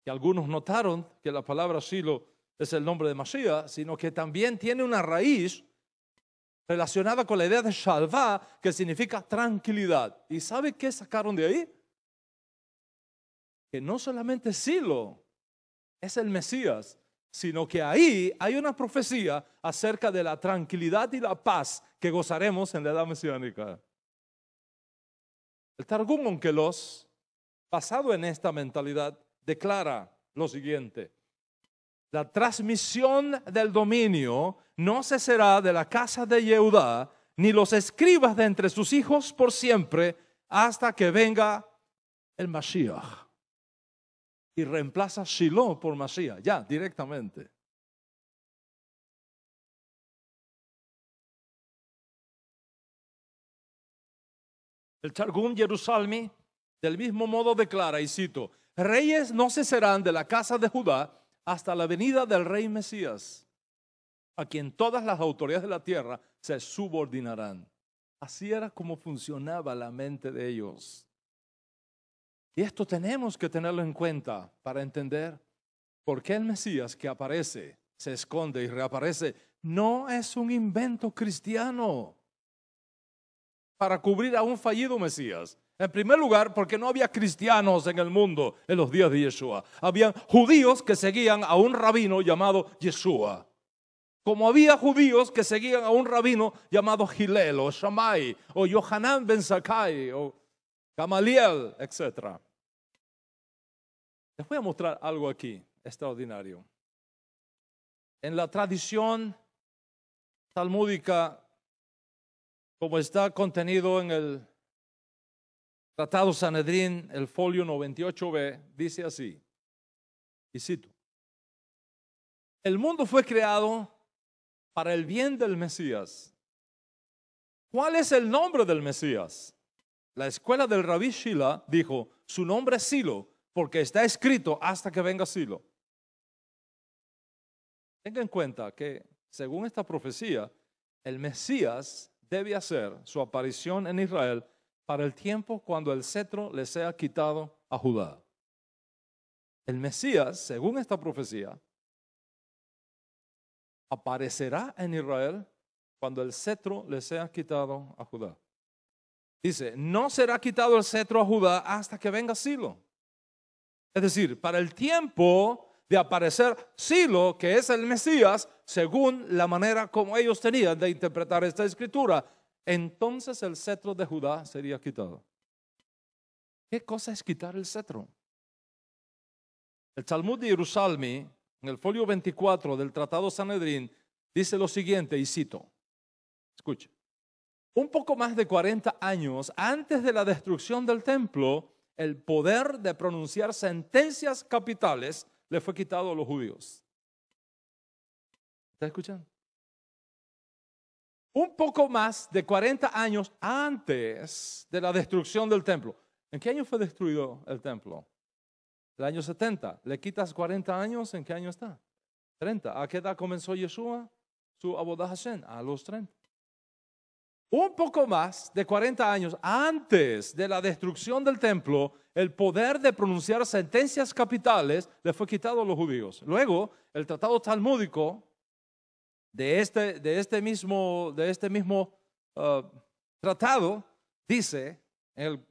Speaker 1: que algunos notaron que la palabra Shiloh es el nombre de Mashiach, sino que también tiene una raíz relacionada con la idea de Shalvá, que significa tranquilidad. ¿Y sabe qué sacaron de ahí? Que no solamente Shiloh es el Mesías, sino que ahí hay una profecía acerca de la tranquilidad y la paz que gozaremos en la edad mesiánica. El Targum Onkelos, basado en esta mentalidad, declara lo siguiente: la transmisión del dominio no cesará de la casa de Yehudá, ni los escribas de entre sus hijos por siempre, hasta que venga el Mashiach. Y reemplaza Shiloh por Mashiach, ya directamente. El Targum Jerusalmi del mismo modo declara, y cito, reyes no cesarán de la casa de Judá hasta la venida del rey Mesías, a quien todas las autoridades de la tierra se subordinarán. Así era como funcionaba la mente de ellos. Y esto tenemos que tenerlo en cuenta para entender por qué el Mesías que aparece, se esconde y reaparece, no es un invento cristiano para cubrir a un fallido Mesías. En primer lugar, porque no había cristianos en el mundo en los días de Yeshua. Habían judíos que seguían a un rabino llamado Yeshua. Como había judíos que seguían a un rabino llamado Hillel o Shammai o Yohanan ben Zakkai o Gamaliel, etc. Les voy a mostrar algo aquí extraordinario. En la tradición talmúdica, como está contenido en el Tratado Sanedrín, el folio 98b, dice así, y cito, el mundo fue creado para el bien del Mesías. ¿Cuál es el nombre del Mesías? La escuela del Rabí Shila dijo, su nombre es Silo, porque está escrito hasta que venga Silo. Tenga en cuenta que, según esta profecía, el Mesías debe hacer su aparición en Israel para el tiempo cuando el cetro le sea quitado a Judá. El Mesías, según esta profecía, aparecerá en Israel cuando el cetro le sea quitado a Judá. Dice, no será quitado el cetro a Judá hasta que venga Silo. Es decir, para el tiempo de aparecer Silo, que es el Mesías, según la manera como ellos tenían de interpretar esta escritura, entonces el cetro de Judá sería quitado. ¿Qué cosa es quitar el cetro? El Talmud de Jerusalmi, en el folio 24 del Tratado Sanedrín, dice lo siguiente, y cito, escuche, un poco más de 40 años antes de la destrucción del templo, el poder de pronunciar sentencias capitales le fue quitado a los judíos. ¿Está escuchando? Un poco más de 40 años antes de la destrucción del templo. ¿En qué año fue destruido el templo? El año 70. ¿Le quitas 40 años? ¿En qué año está? 30. ¿A qué edad comenzó Yeshua su Avodah Hashem? A los 30. Un poco más de 40 años antes de la destrucción del templo, el poder de pronunciar sentencias capitales le fue quitado a los judíos. Luego, el tratado talmúdico de este mismo tratado dice, en el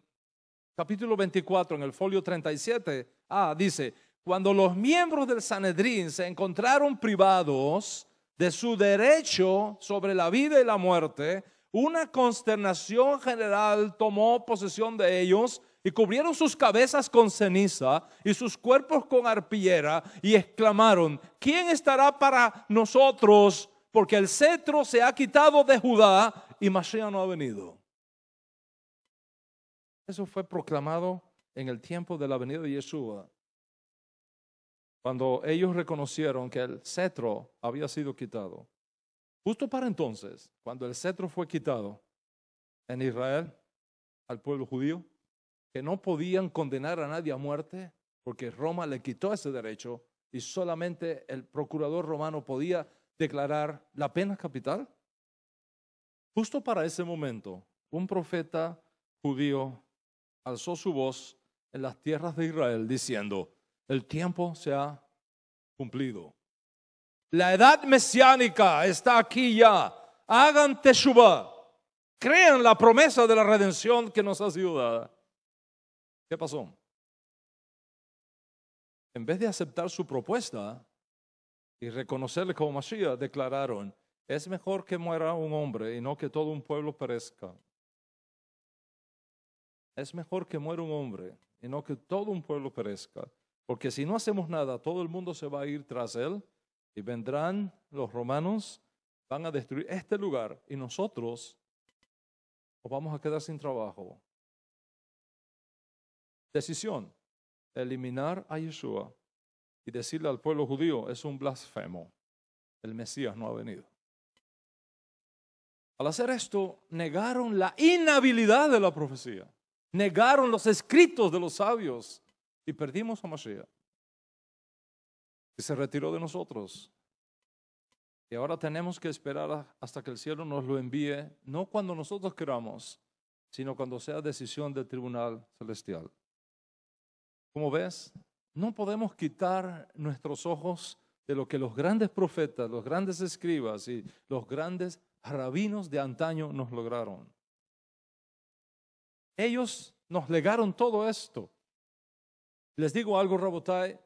Speaker 1: capítulo 24, en el folio 37, dice, cuando los miembros del Sanedrín se encontraron privados de su derecho sobre la vida y la muerte, una consternación general tomó posesión de ellos y cubrieron sus cabezas con ceniza y sus cuerpos con arpillera y exclamaron, ¿quién estará para nosotros? Porque el cetro se ha quitado de Judá y Mashiach no ha venido. Eso fue proclamado en el tiempo de la venida de Yeshua. cuando ellos reconocieron que el cetro había sido quitado. Justo para entonces, cuando el cetro fue quitado en Israel al pueblo judío, que no podían condenar a nadie a muerte porque Roma le quitó ese derecho y solamente el procurador romano podía declarar la pena capital. Justo para ese momento, un profeta judío alzó su voz en las tierras de Israel diciendo: el tiempo se ha cumplido. La edad mesiánica está aquí ya. Hagan teshuvah. Crean la promesa de la redención que nos ha sido dada. ¿Qué pasó? En vez de aceptar su propuesta y reconocerle como Mashiach, declararon: es mejor que muera un hombre y no que todo un pueblo perezca. Es mejor que muera un hombre y no que todo un pueblo perezca. Porque si no hacemos nada, todo el mundo se va a ir tras él y vendrán los romanos, van a destruir este lugar y nosotros nos vamos a quedar sin trabajo. Decisión: eliminar a Yeshua y decirle al pueblo judío: es un blasfemo, el Mesías no ha venido. Al hacer esto, negaron la inhabilidad de la profecía, negaron los escritos de los sabios y perdimos a Mashiach. Y se retiró de nosotros. Y ahora tenemos que esperar hasta que el cielo nos lo envíe, no cuando nosotros queramos, sino cuando sea decisión del tribunal celestial. Como ves, no podemos quitar nuestros ojos de lo que los grandes profetas, los grandes escribas y los grandes rabinos de antaño nos lograron. Ellos nos legaron todo esto. Les digo algo, Rabotai,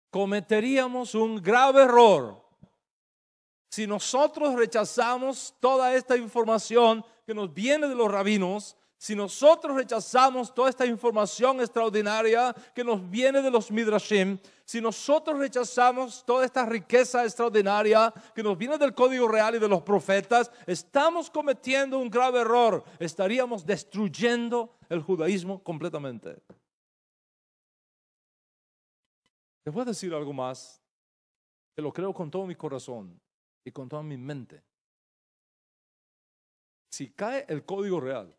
Speaker 1: cometeríamos un grave error si nosotros rechazamos toda esta información que nos viene de los rabinos, si nosotros rechazamos toda esta información extraordinaria que nos viene de los midrashim, si nosotros rechazamos toda esta riqueza extraordinaria que nos viene del código real y de los profetas, estamos cometiendo un grave error. Estaríamos destruyendo el judaísmo completamente. Les voy a decir algo más, que lo creo con todo mi corazón y con toda mi mente. Si cae el código real,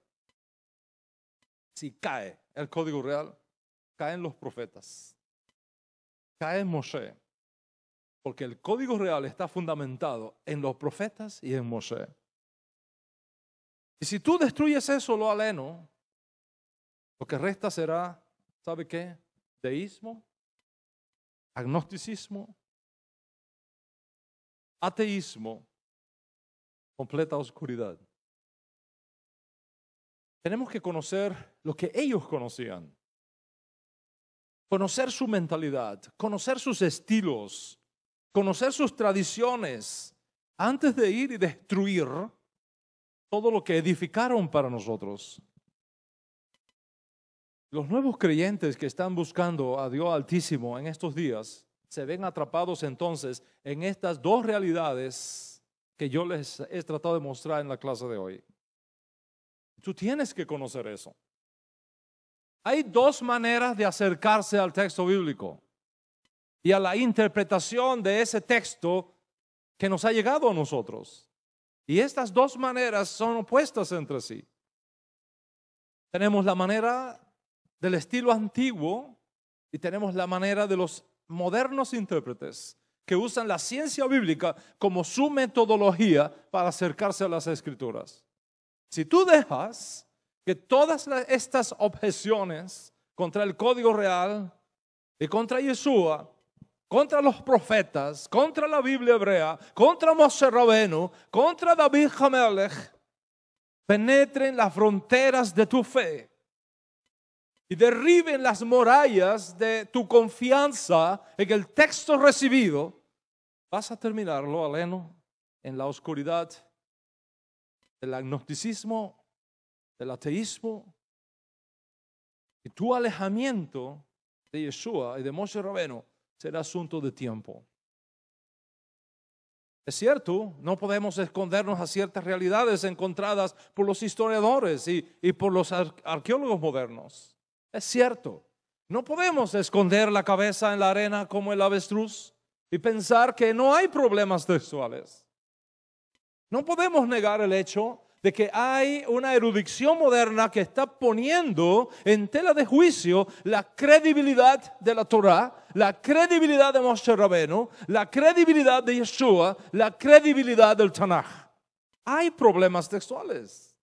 Speaker 1: caen los profetas, cae Moshe, porque el código real está fundamentado en los profetas y en Moshe. Y si tú destruyes eso, lo aleno, lo que resta será, ¿sabe qué? Deísmo, agnosticismo, ateísmo, completa oscuridad. Tenemos que conocer lo que ellos conocían, conocer su mentalidad, conocer sus estilos, conocer sus tradiciones, antes de ir y destruir todo lo que edificaron para nosotros. Los nuevos creyentes que están buscando a Dios Altísimo en estos días se ven atrapados entonces en estas dos realidades que yo les he tratado de mostrar en la clase de hoy. Tú tienes que conocer eso. Hay dos maneras de acercarse al texto bíblico y a la interpretación de ese texto que nos ha llegado a nosotros. Y estas dos maneras son opuestas entre sí. Tenemos la manera del estilo antiguo y tenemos la manera de los modernos intérpretes que usan la ciencia bíblica como su metodología para acercarse a las escrituras. Si tú dejas que todas estas objeciones contra el código real y contra Yeshua, contra los profetas, contra la Biblia hebrea, contra Moshe Rabenu, contra David Hamelech, penetren las fronteras de tu fe y derriben las murallas de tu confianza en el texto recibido, vas a terminarlo aleno en la oscuridad del agnosticismo, del ateísmo, y tu alejamiento de Yeshua y de Moshe Rabenu será asunto de tiempo. Es cierto, no podemos escondernos a ciertas realidades encontradas por los historiadores y por los arqueólogos modernos. Es cierto, No podemos esconder la cabeza en la arena como el avestruz y pensar que no hay problemas textuales. No podemos negar el hecho de que hay una erudición moderna que está poniendo en tela de juicio la credibilidad de la Torá, la credibilidad de Moshe Rabenu, la credibilidad de Yeshua, la credibilidad del Tanaj. Hay problemas textuales.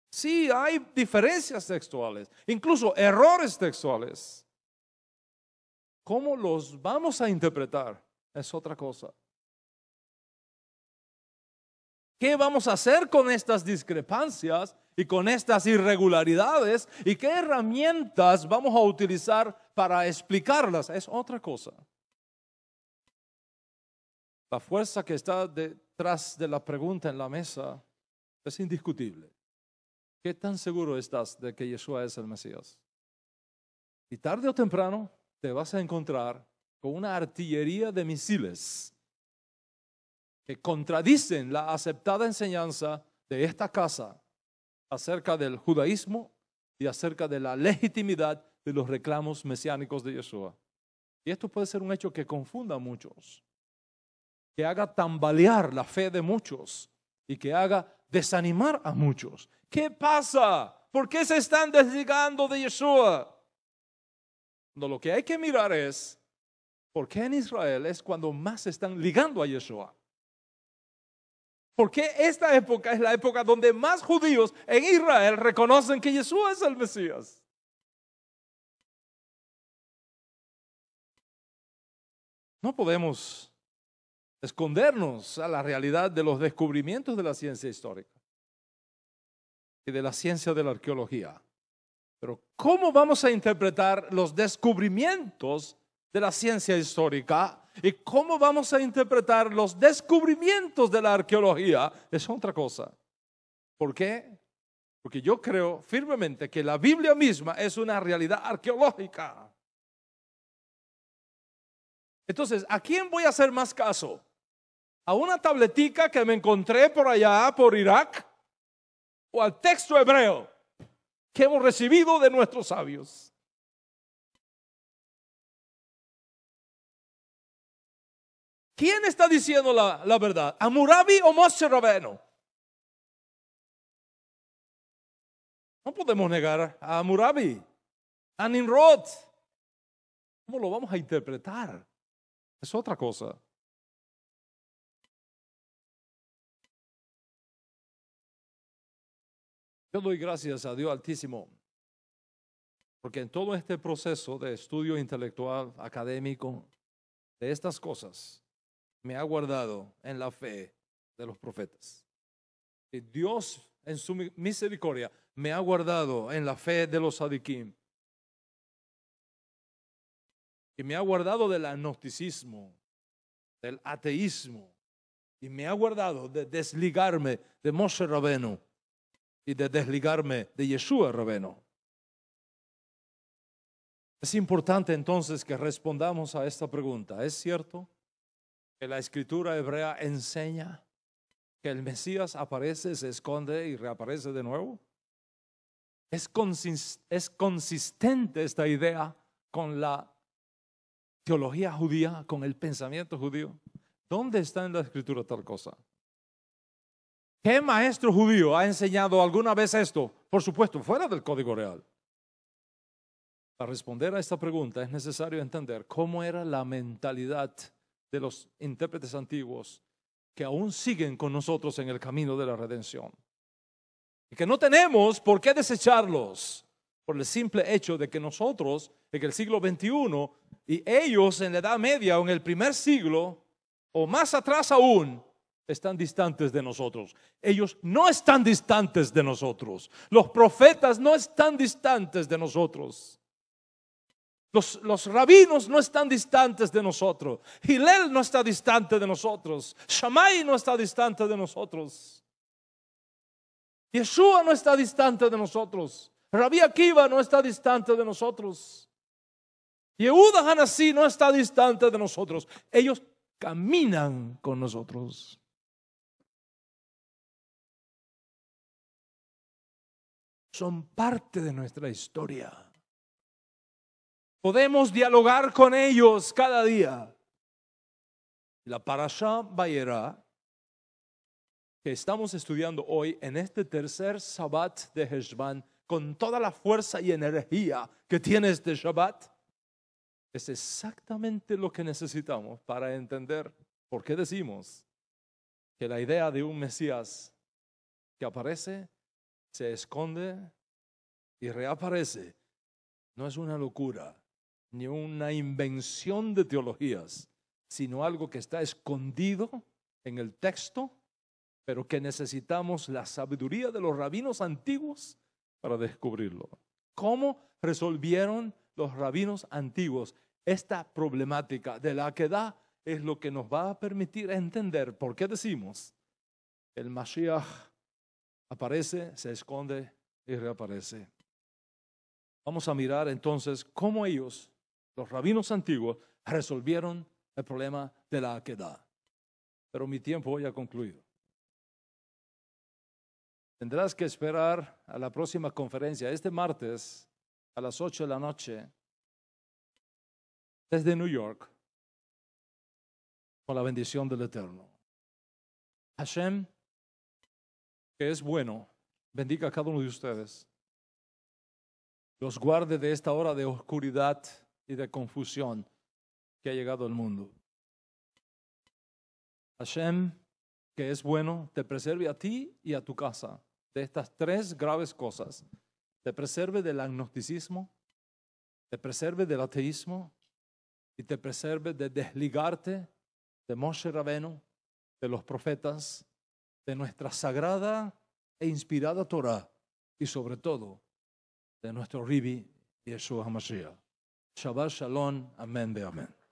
Speaker 1: Sí, hay diferencias textuales, incluso errores textuales. ¿Cómo los vamos a interpretar? Es otra cosa. ¿Qué vamos a hacer con estas discrepancias y con estas irregularidades? ¿Y qué herramientas vamos a utilizar para explicarlas? Es otra cosa. La fuerza que está detrás de la pregunta en la mesa es indiscutible. ¿Qué tan seguro estás de que Yeshua es el Mesías? Y tarde o temprano te vas a encontrar con una artillería de misiles que contradicen la aceptada enseñanza de esta casa acerca del judaísmo y acerca de la legitimidad de los reclamos mesiánicos de Yeshua. Y esto puede ser un hecho que confunda a muchos, que haga tambalear la fe de muchos y que haga desanimar a muchos. ¿Qué pasa? ¿Por qué se están desligando de Yeshua? No, lo que hay que mirar es por qué en Israel es cuando más se están ligando a Yeshua. Porque esta época es la época donde más judíos en Israel reconocen que Yeshua es el Mesías. No podemos escondernos a la realidad de los descubrimientos de la ciencia histórica y de la ciencia de la arqueología. Pero ¿cómo vamos a interpretar los descubrimientos de la ciencia histórica? ¿Y cómo vamos a interpretar los descubrimientos de la arqueología? Es otra cosa. ¿Por qué? Porque yo creo firmemente que la Biblia misma es una realidad arqueológica. Entonces, ¿a quién voy a hacer más caso? ¿A una tabletica que me encontré por allá, por Irak? ¿O al texto hebreo que hemos recibido de nuestros sabios? ¿Quién está diciendo la verdad? ¿Hammurabi o Moshe Rabenu? No podemos negar a Hammurabi, a Nimrod. ¿Cómo lo vamos a interpretar? Es otra cosa. Yo doy gracias a Dios Altísimo, porque en todo este proceso de estudio intelectual, académico, de estas cosas, me ha guardado en la fe de los profetas. Y Dios en su misericordia me ha guardado en la fe de los sadiquim. Y me ha guardado del agnosticismo, del ateísmo. Y me ha guardado de desligarme de Moshe Rabenu y de desligarme de Yeshua Rabenu. Es importante entonces que respondamos a esta pregunta. ¿Es cierto que la escritura hebrea enseña que el Mesías aparece, se esconde y reaparece de nuevo? ¿Es consistente esta idea con la teología judía, con el pensamiento judío? ¿Dónde está en la escritura tal cosa? ¿Qué maestro judío ha enseñado alguna vez esto? Por supuesto, fuera del Código Real. Para responder a esta pregunta es necesario entender cómo era la mentalidad de los intérpretes antiguos que aún siguen con nosotros en el camino de la redención. Y que no tenemos por qué desecharlos por el simple hecho de que nosotros en el siglo XXI y ellos en la Edad Media o en el primer siglo o más atrás aún están distantes de nosotros. Ellos no están distantes de nosotros. Los profetas no están distantes de nosotros. Los rabinos no están distantes de nosotros. Hillel no está distante de nosotros. Shammai no está distante de nosotros. Yeshua no está distante de nosotros. Rabbi Akiva no está distante de nosotros. Yehuda Hanasí no está distante de nosotros. Ellos caminan con nosotros. Son parte de nuestra historia. Podemos dialogar con ellos cada día. La Parashá Vayera, que estamos estudiando hoy en este tercer Shabbat de Heshvan, con toda la fuerza y energía que tiene este Shabbat, es exactamente lo que necesitamos para entender por qué decimos que la idea de un Mesías que aparece, se esconde y reaparece no es una locura ni una invención de teologías, sino algo que está escondido en el texto, pero que necesitamos la sabiduría de los rabinos antiguos para descubrirlo. ¿Cómo resolvieron los rabinos antiguos esta problemática de la Akedah? Es lo que nos va a permitir entender por qué decimos el Mashiach aparece, se esconde y reaparece. Vamos a mirar entonces cómo ellos, los rabinos antiguos, resolvieron el problema de la Akedah. Pero mi tiempo ya ha concluido. Tendrás que esperar a la próxima conferencia, este martes a las 8 de la noche, desde New York, con la bendición del Eterno. Hashem, que es bueno, bendiga a cada uno de ustedes. Los guarde de esta hora de oscuridad y de confusión que ha llegado al mundo. Hashem, que es bueno, te preserve a ti y a tu casa de estas tres graves cosas. Te preserve del agnosticismo, te preserve del ateísmo y te preserve de desligarte de Moshe Rabenu, de los profetas, de nuestra sagrada e inspirada Torah y sobre todo de nuestro Ribi Yeshua HaMashiach. Shabbat Shalom, amén de amén.